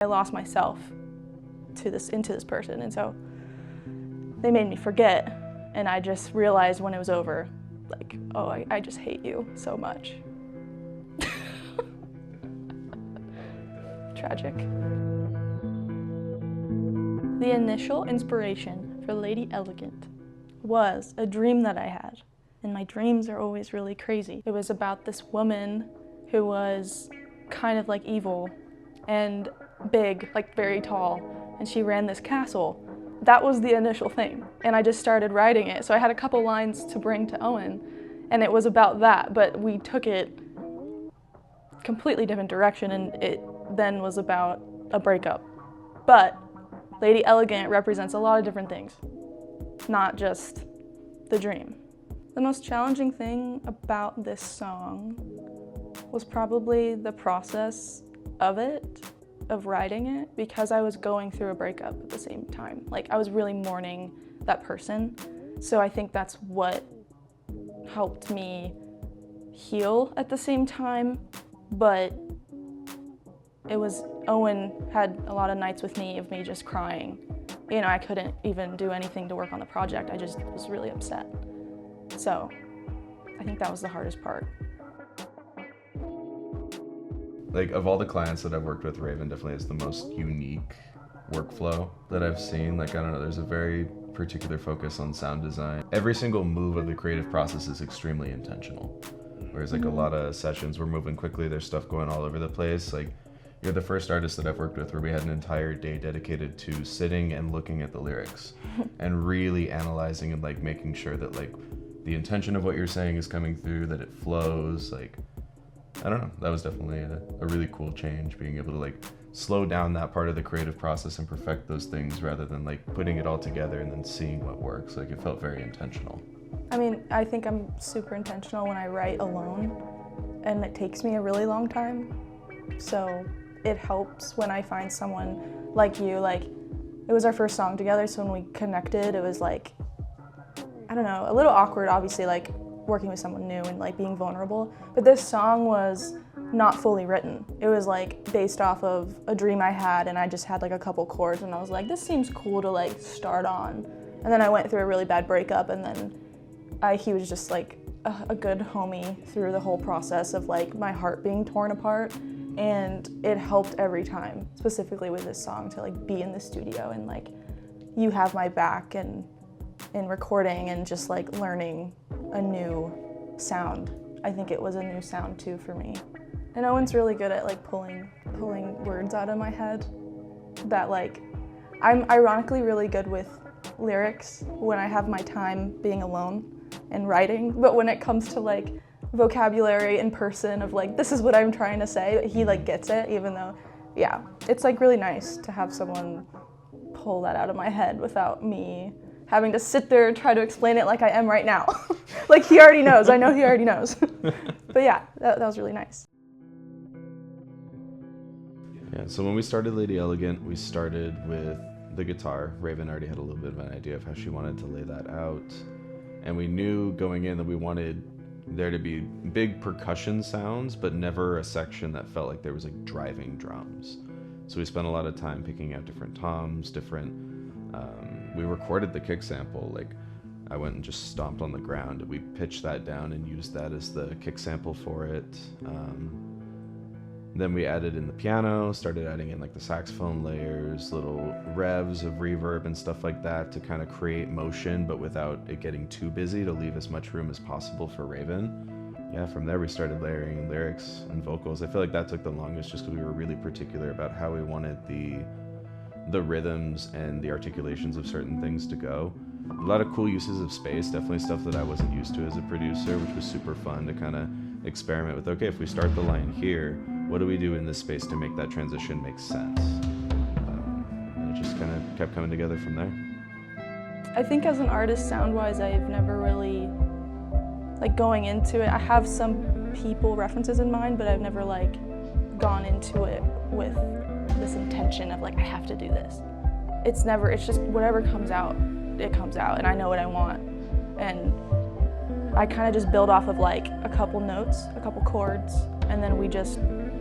I lost myself into this person, and so they made me forget, and I just realized when it was over, like, oh, I just hate you so much. Tragic. The initial inspiration for Lady Elegant was a dream that I had, and my dreams are always really crazy. It was about this woman who was kind of like evil and big, like very tall, and she ran this castle. That was the initial thing, and I just started writing it. So I had a couple lines to bring to Owen, and it was about that, but we took it completely different direction, and it then was about a breakup. But Lady Elegant represents a lot of different things, not just the dream. The most challenging thing about this song was probably the process of it, of writing it, because I was going through a breakup at the same time. Like, I was really mourning that person. So I think that's what helped me heal at the same time. But it was, Owen had a lot of nights with me of me just crying. You know, I couldn't even do anything to work on the project. I just was really upset. So I think that was the hardest part. Like, of all the clients that I've worked with, Ravin definitely has the most unique workflow that I've seen. Like, I don't know, there's a very particular focus on sound design. Every single move of the creative process is extremely intentional. Whereas like a lot of sessions, we're moving quickly, there's stuff going all over the place. Like, you're the first artist that I've worked with where we had an entire day dedicated to sitting and looking at the lyrics and really analyzing and like making sure that like the intention of what you're saying is coming through, that it flows. Like, I don't know, that was definitely a really cool change, being able to like slow down that part of the creative process and perfect those things rather than like putting it all together and then seeing what works. Like, it felt very intentional. I mean, I think I'm super intentional when I write alone, and it takes me a really long time. So it helps when I find someone like you. Like, it was our first song together, so when we connected, it was like, I don't know, a little awkward, obviously, like working with someone new and like being vulnerable. But this song was not fully written. It was like based off of a dream I had, and I just had like a couple chords, and I was like, this seems cool to like start on. And then I went through a really bad breakup, and then he was just like a good homie through the whole process of like my heart being torn apart, and it helped every time, specifically with this song, to like be in the studio and like you have my back and in recording and just like learning a new sound. I think it was a new sound too for me. And Owen's really good at like pulling words out of my head that like, I'm ironically really good with lyrics when I have my time being alone and writing, but when it comes to like vocabulary in person of like, this is what I'm trying to say, he like gets it, even though, yeah, it's like really nice to have someone pull that out of my head without me having to sit there and try to explain it like I am right now. Like, he already knows, I know he already knows. But yeah, that was really nice. Yeah, so when we started Lady Elegant, we started with the guitar. Ravin already had a little bit of an idea of how she wanted to lay that out. And we knew going in that we wanted there to be big percussion sounds, but never a section that felt like there was like driving drums. So we spent a lot of time picking out different toms, we recorded the kick sample. Like, I went and just stomped on the ground. We pitched that down and used that as the kick sample for it. Then we added in the piano, started adding in like the saxophone layers, little revs of reverb and stuff like that to kind of create motion, but without it getting too busy, to leave as much room as possible for Ravin. Yeah, from there we started layering in lyrics and vocals. I feel like that took the longest just because we were really particular about how we wanted the rhythms and the articulations of certain things to go. A lot of cool uses of space, definitely stuff that I wasn't used to as a producer, which was super fun to kind of experiment with. Okay, if we start the line here, what do we do in this space to make that transition make sense? And it just kind of kept coming together from there. I think as an artist, sound-wise, I've never really, like going into it, I have some people references in mind, but I've never like gone into it with this intention of like, I have to do this. It's just whatever comes out, it comes out, and I know what I want. And I kind of just build off of like a couple notes, a couple chords, and then we just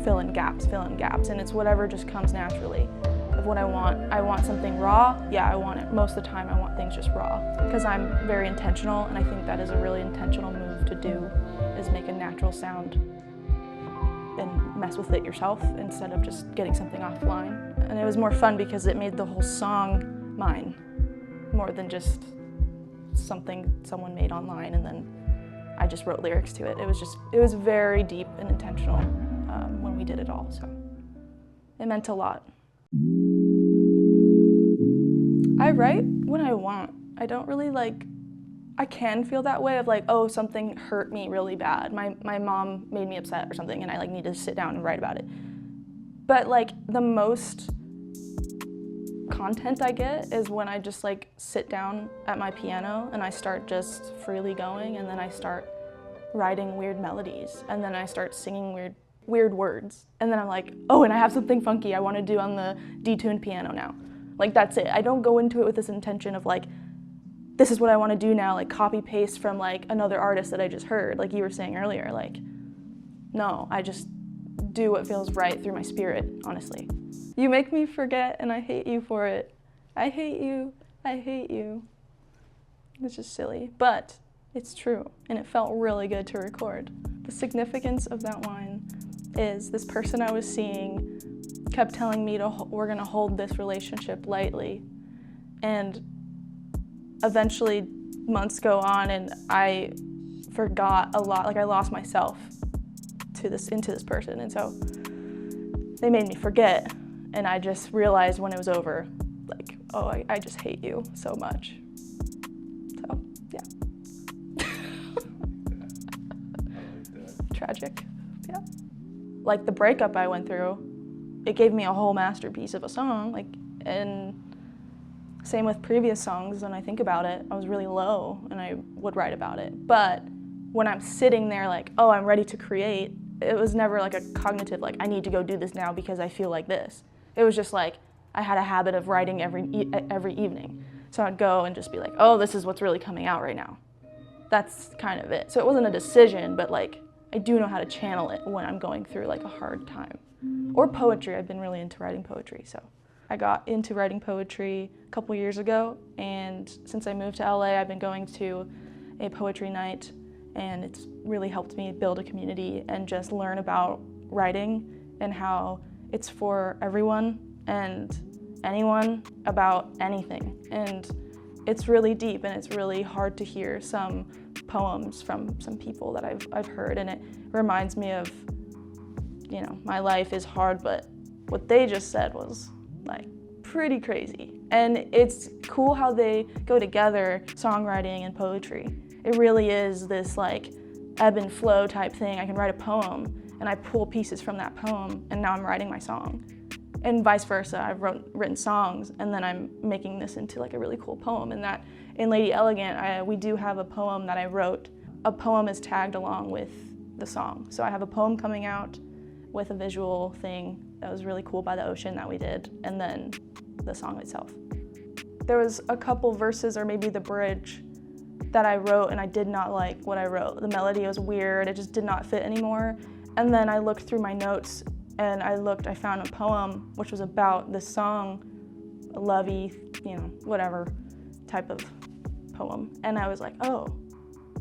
fill in gaps, and it's whatever just comes naturally. Of what I want something raw, yeah, I want it. Most of the time I want things just raw, because I'm very intentional, and I think that is a really intentional move to do, is make a natural sound and mess with it yourself instead of just getting something offline. And it was more fun because it made the whole song mine, more than just something someone made online and then I just wrote lyrics to it. It was very deep and intentional when we did it all, so it meant a lot. I write when I want. I don't really I can feel that way of oh, something hurt me really bad. My mom made me upset or something and I need to sit down and write about it. But the most content I get is when I just sit down at my piano and I start just freely going, and then I start writing weird melodies, and then I start singing weird words, and then I'm oh, and I have something funky I want to do on the detuned piano now. That's it. I don't go into it with this intention of this is what I want to do now, copy paste from another artist that I just heard, like you were saying earlier. No, I just do what feels right through my spirit, honestly. You make me forget, and I hate you for it. I hate you, I hate you. It's just silly, but it's true, and it felt really good to record. The significance of that line is this person I was seeing kept telling me we're gonna hold this relationship lightly, and eventually months go on and I forgot a lot, I lost myself into this person, and so they made me forget, and I just realized when it was over, oh, I just hate you so much. So, yeah. Tragic, yeah. The breakup I went through, it gave me a whole masterpiece of a song, and same with previous songs. When I think about it, I was really low and I would write about it. But when I'm sitting there oh, I'm ready to create, it was never a cognitive, I need to go do this now because I feel like this. It was just I had a habit of writing every evening. So I'd go and just be oh, this is what's really coming out right now. That's kind of it. So it wasn't a decision, but I do know how to channel it when I'm going through a hard time. Or poetry. I've been really into writing poetry, so. I got into writing poetry a couple years ago, and since I moved to LA, I've been going to a poetry night, and it's really helped me build a community and just learn about writing and how it's for everyone and anyone about anything. And it's really deep, and it's really hard to hear some poems from some people that I've heard, and it reminds me of, my life is hard, but what they just said was pretty crazy. And it's cool how they go together, songwriting and poetry. It really is this ebb and flow type thing. I can write a poem and I pull pieces from that poem and now I'm writing my song. And vice versa, I've written songs and then I'm making this into a really cool poem. And that in Lady Elegant, we do have a poem that I wrote. A poem is tagged along with the song. So I have a poem coming out with a visual thing that was really cool by the ocean that we did, and then the song itself. There was a couple verses, or maybe the bridge, that I wrote and I did not like what I wrote. The melody was weird, it just did not fit anymore. And then I looked through my notes and I found a poem which was about this song, a lovey, whatever type of poem. And I was oh,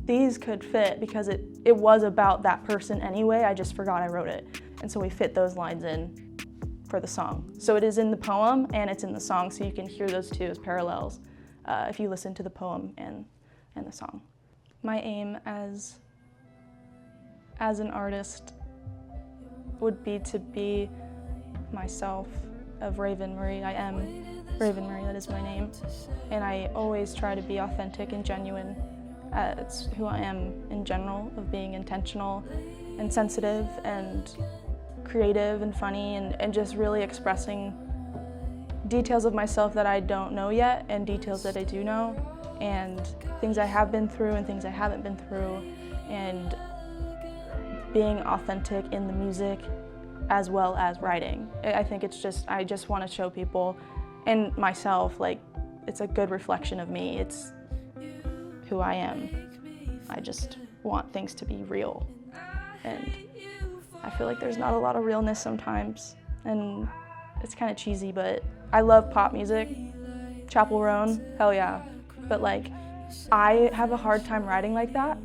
these could fit because it was about that person anyway, I just forgot I wrote it. And so we fit those lines in for the song. So it is in the poem and it's in the song, so you can hear those two as parallels if you listen to the poem and the song. My aim as an artist would be to be myself, of Ravin Marie. I am Ravin Marie, that is my name. And I always try to be authentic and genuine. It's who I am in general, of being intentional and sensitive and creative and funny, and just really expressing details of myself that I don't know yet and details that I do know, and things I have been through and things I haven't been through, and being authentic in the music as well as writing. I think I just want to show people and myself it's a good reflection of me. It's who I am. I just want things to be real and I feel like there's not a lot of realness sometimes, and it's kind of cheesy, but I love pop music. Chapel Roan, hell yeah. But like, I have a hard time writing like that.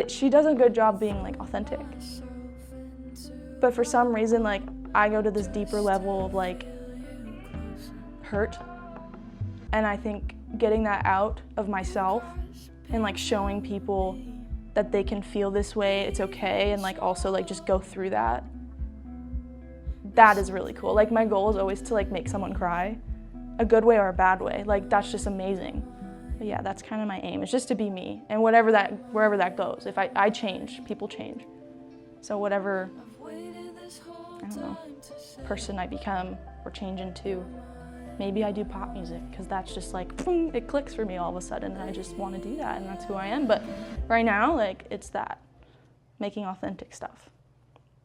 She does a good job being like authentic. But for some reason, like, I go to this deeper level of like hurt. And I think getting that out of myself and like showing people that they can feel this way, it's okay, and like also like just go through that. That is really cool. Like, my goal is always to like make someone cry, a good way or a bad way. Like, that's just amazing. But yeah, that's kind of my aim. It's just to be me, and wherever that goes. If I change, people change. So whatever, I don't know, person I become or change into, maybe I do pop music, because that's just like, boom, it clicks for me all of a sudden, and I just want to do that, and that's who I am. But right now, like, it's that, making authentic stuff.